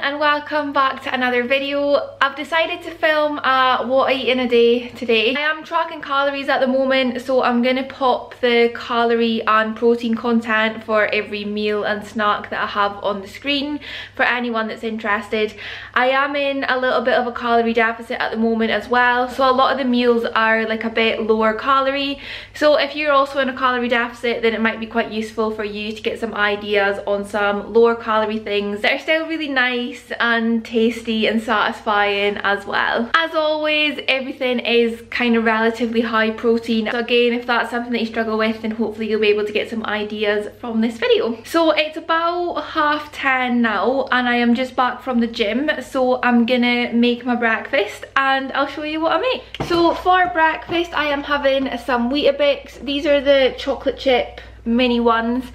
and welcome back to another video. I've decided to film what I eat in a day today. I am tracking calories at the moment, so I'm gonna pop the calorie and protein content for every meal and snack that I have on the screen for anyone that's interested. I am in a little bit of a calorie deficit at the moment as well, so a lot of the meals are like a bit lower calorie. So if you're also in a calorie deficit, then it might be quite useful for you to get some ideas on some lower calorie things that are still really nice and tasty and satisfying as well. As always, everything is kind of relatively high protein, so again, if that's something that you struggle with, then hopefully you'll be able to get some ideas from this video. So it's about 10:30 now and I am just back from the gym, so I'm gonna make my breakfast and I'll show you what I make. So for breakfast I am having some Weetabix. These are the chocolate chip mini ones,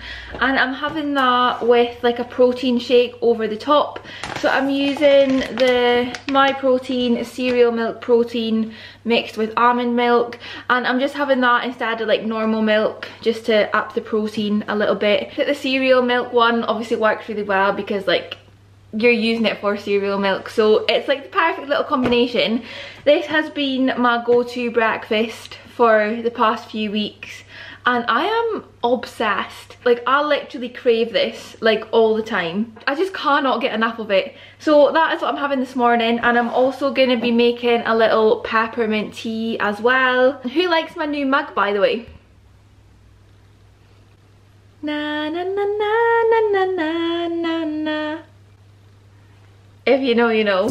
and I'm having that with like a protein shake over the top. So I'm using the My Protein cereal milk protein mixed with almond milk, and I'm just having that instead of like normal milk just to up the protein a little bit. The cereal milk one obviously works really well because like you're using it for cereal milk, so it's like the perfect little combination. This has been my go-to breakfast for the past few weeks and I am obsessed. Like I literally crave this like all the time. I just cannot get enough of it. So that is what I'm having this morning, and I'm also going to be making a little peppermint tea as well. Who likes my new mug, by the way? Na na na na na na na na. If you know, you know.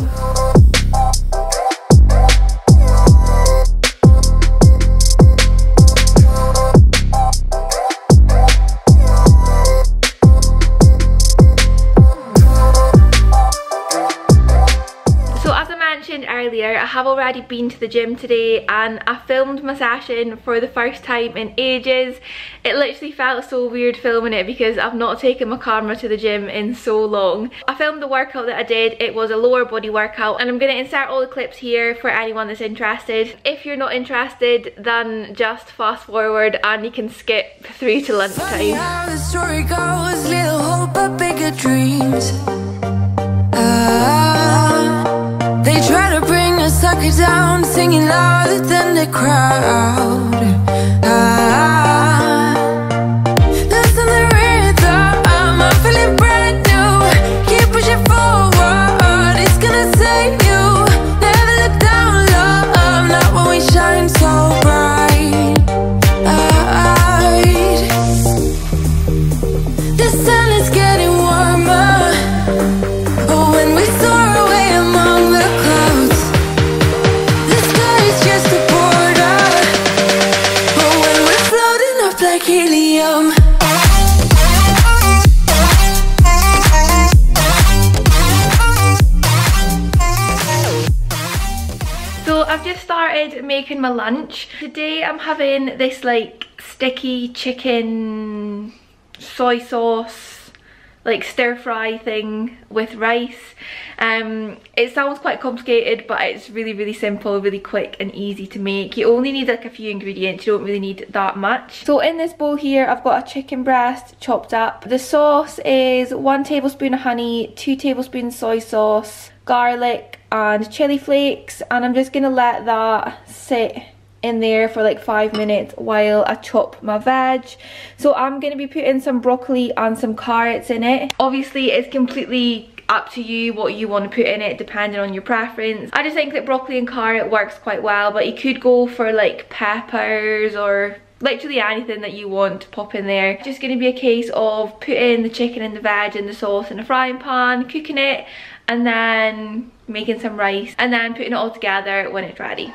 Earlier, I have already been to the gym today and I filmed my session for the first time in ages. It literally felt so weird filming it because I've not taken my camera to the gym in so long. I filmed the workout that I did. It was a lower body workout and I'm going to insert all the clips here for anyone that's interested. If you're not interested, then just fast forward and you can skip through to lunchtime. Funny how the story goes, little hope but bigger dreams. They try to bring a sucker down, singing louder than the crowd. Listen the rhythm, I'm feeling brand new. Keep pushing forward, it's gonna save you. Never look down, love, not when we shine so bright. The sun is getting warmer. Oh, when we soar away among the clouds, the sky is just a border. But when we're floating up like helium, so I've just started making my lunch. Today I'm having this like sticky chicken soy sauce like stir fry thing with rice. It sounds quite complicated, but it's really simple, really quick and easy to make. You only need like a few ingredients, you don't really need that much. So in this bowl here I've got a chicken breast chopped up. The sauce is 1 tablespoon of honey, 2 tablespoons soy sauce, garlic and chili flakes, and I'm just gonna let that sit in there for like 5 minutes while I chop my veg. So I'm going to be putting some broccoli and some carrots in it. Obviously it's completely up to you what you want to put in it depending on your preference. I just think that broccoli and carrot works quite well, but you could go for like peppers or literally anything that you want to pop in there. It's just going to be a case of putting the chicken and the veg and the sauce in a frying pan, cooking it, and then making some rice and then putting it all together when it's ready.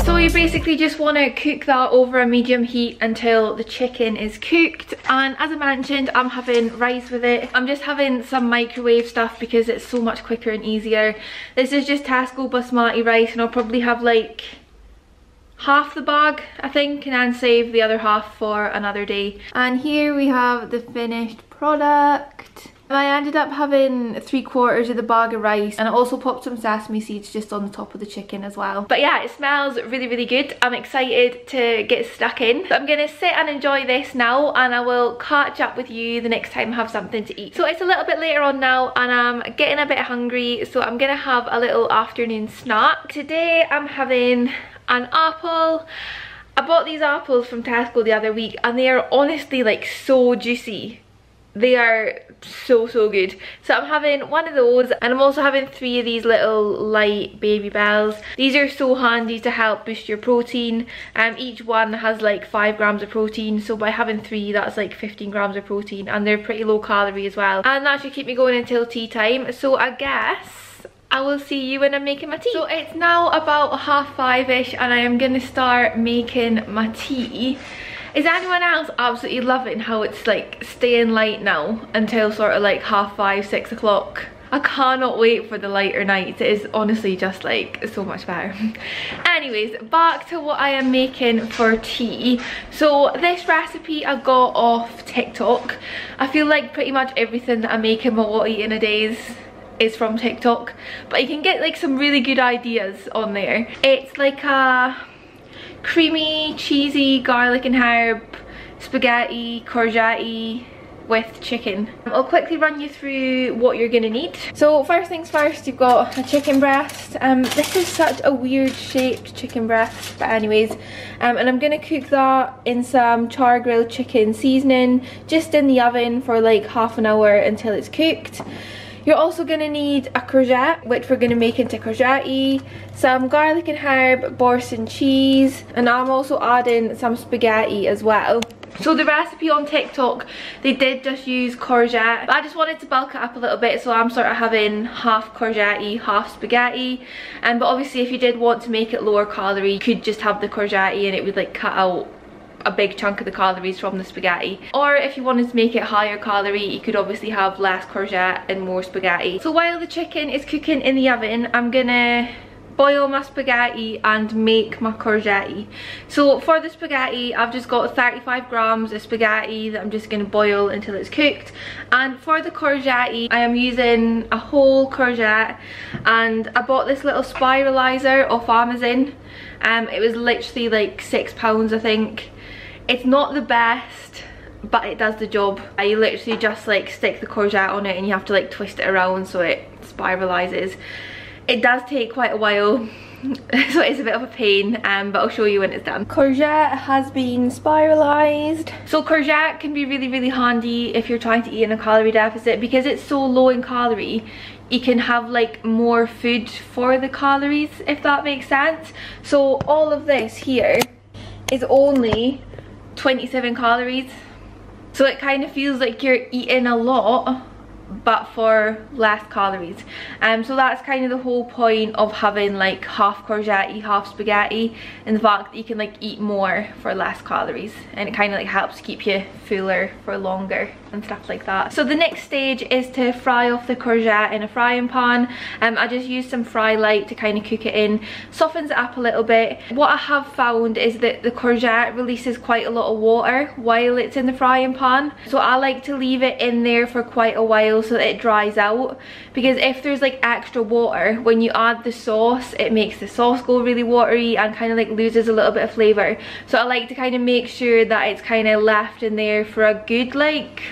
So you basically just want to cook that over a medium heat until the chicken is cooked, and as I mentioned, I'm having rice with it. I'm just having some microwave stuff because it's so much quicker and easier. This is just Tesco basmati rice and I'll probably have like half the bag, I think, and then save the other half for another day. And here we have the finished product. I ended up having 3/4 of the bag of rice, and I also popped some sesame seeds just on the top of the chicken as well. But yeah, it smells really, really good. I'm excited to get stuck in. So I'm gonna sit and enjoy this now, and I will catch up with you the next time I have something to eat. So it's a little bit later on now, and I'm getting a bit hungry, so I'm gonna have a little afternoon snack. Today I'm having an apple. I bought these apples from Tesco the other week, and they are honestly like so juicy. They are so good. So I'm having one of those, and I'm also having 3 of these little light Baby Bells. These are so handy to help boost your protein. Each one has like 5 grams of protein, so by having 3 that's like 15 grams of protein, and they're pretty low calorie as well, and that should keep me going until tea time. So I guess I will see you when I'm making my tea. So it's now about 5:30ish, and I am gonna start making my tea. Is anyone else absolutely loving how it's like staying light now until sort of like 5:30, 6 o'clock? I cannot wait for the lighter nights. It is honestly just like so much better. Anyways, back to what I am making for tea. So this recipe I got off TikTok. I feel like pretty much everything that I make in my what I eat in a day is from TikTok, but you can get like some really good ideas on there. It's like a creamy, cheesy, garlic and herb spaghetti courgette with chicken. I'll quickly run you through what you're gonna need. So first things first, you've got a chicken breast. This is such a weird shaped chicken breast, but anyways, and I'm gonna cook that in some char grilled chicken seasoning just in the oven for like half an hour until it's cooked. You're also going to need a courgette, which we're going to make into courgette, some garlic and herb, Boursin cheese, and I'm also adding some spaghetti as well. So the recipe on TikTok, they did just use courgette, but I just wanted to bulk it up a little bit, so I'm sort of having half courgette, half spaghetti. But obviously if you did want to make it lower calorie, you could just have the courgette and it would like cut out a big chunk of the calories from the spaghetti. Or if you wanted to make it higher calorie, you could obviously have less courgette and more spaghetti. So while the chicken is cooking in the oven, I'm gonna boil my spaghetti and make my courgette. So for the spaghetti, I've just got 35 grams of spaghetti that I'm just gonna boil until it's cooked. And for the courgette, I am using a whole courgette, and I bought this little spiralizer off Amazon. It was literally like £6, I think. It's not the best, but it does the job. You literally just like stick the courgette on it and you have to like twist it around so it spiralizes. It does take quite a while, so it's a bit of a pain, but I'll show you when it's done. Courgette has been spiralized. So courgette can be really handy if you're trying to eat in a calorie deficit, because it's so low in calorie. You can have like more food for the calories, if that makes sense. So all of this here is only 27 calories. So it kind of feels like you're eating a lot, but for less calories. So that's kind of the whole point of having like half courgette, half spaghetti, and the fact that you can like eat more for less calories, and it kind of like helps keep you fuller for longer and stuff like that. So the next stage is to fry off the courgette in a frying pan. I just used some fry light to kind of cook it in, softens it up a little bit. What I have found is that the courgette releases quite a lot of water while it's in the frying pan, so I like to leave it in there for quite a while so that it dries out, because if there's like extra water, when you add the sauce, it makes the sauce go really watery and kind of like loses a little bit of flavour. So I like to kind of make sure that it's kind of left in there for a good like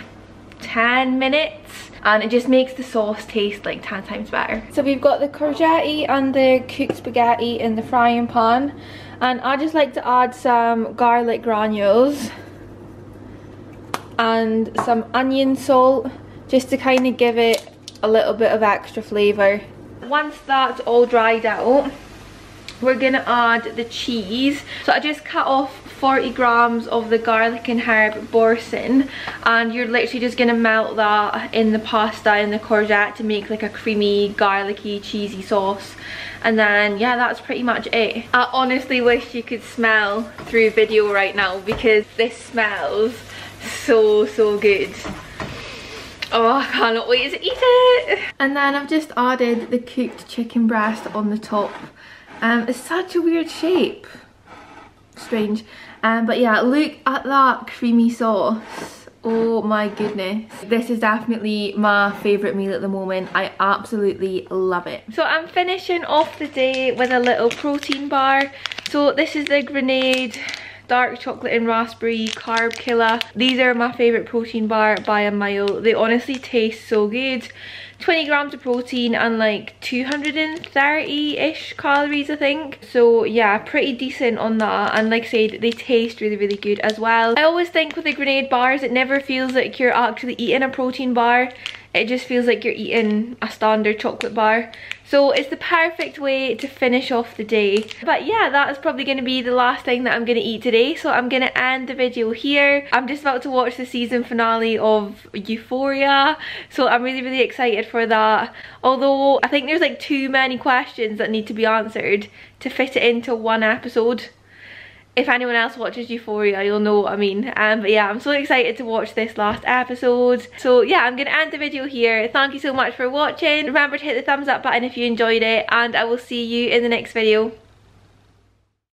10 minutes, and it just makes the sauce taste like 10 times better. So we've got the courgette and the cooked spaghetti in the frying pan, and I just like to add some garlic granules and some onion salt, just to kind of give it a little bit of extra flavour. Once that's all dried out, we're gonna add the cheese. So I just cut off 40 grams of the garlic and herb Boursin, and you're literally just gonna melt that in the pasta and the courgette to make like a creamy, garlicky, cheesy sauce. And then yeah, that's pretty much it. I honestly wish you could smell through video right now, because this smells so good. Oh, I cannot wait to eat it. And then I've just added the cooked chicken breast on the top. It's such a weird shape. strange. But yeah, look at that creamy sauce. Oh my goodness. This is definitely my favourite meal at the moment. I absolutely love it. So I'm finishing off the day with a little protein bar. So this is the Grenade dark chocolate and raspberry carb killer. These are my favourite protein bar by a mile. They honestly taste so good. 20 grams of protein and like 230-ish calories, I think. So yeah, pretty decent on that. And like I said, they taste really, really good as well. I always think with the Grenade bars, it never feels like you're actually eating a protein bar. It just feels like you're eating a standard chocolate bar. So it's the perfect way to finish off the day. But yeah, that is probably going to be the last thing that I'm going to eat today. So I'm going to end the video here. I'm just about to watch the season finale of Euphoria. So I'm really, really excited for that. Although I think there's like too many questions that need to be answered to fit it into one episode. If anyone else watches Euphoria, you'll know what I mean. But yeah, I'm so excited to watch this last episode. So yeah, I'm going to end the video here. Thank you so much for watching. Remember to hit the thumbs up button if you enjoyed it, and I will see you in the next video.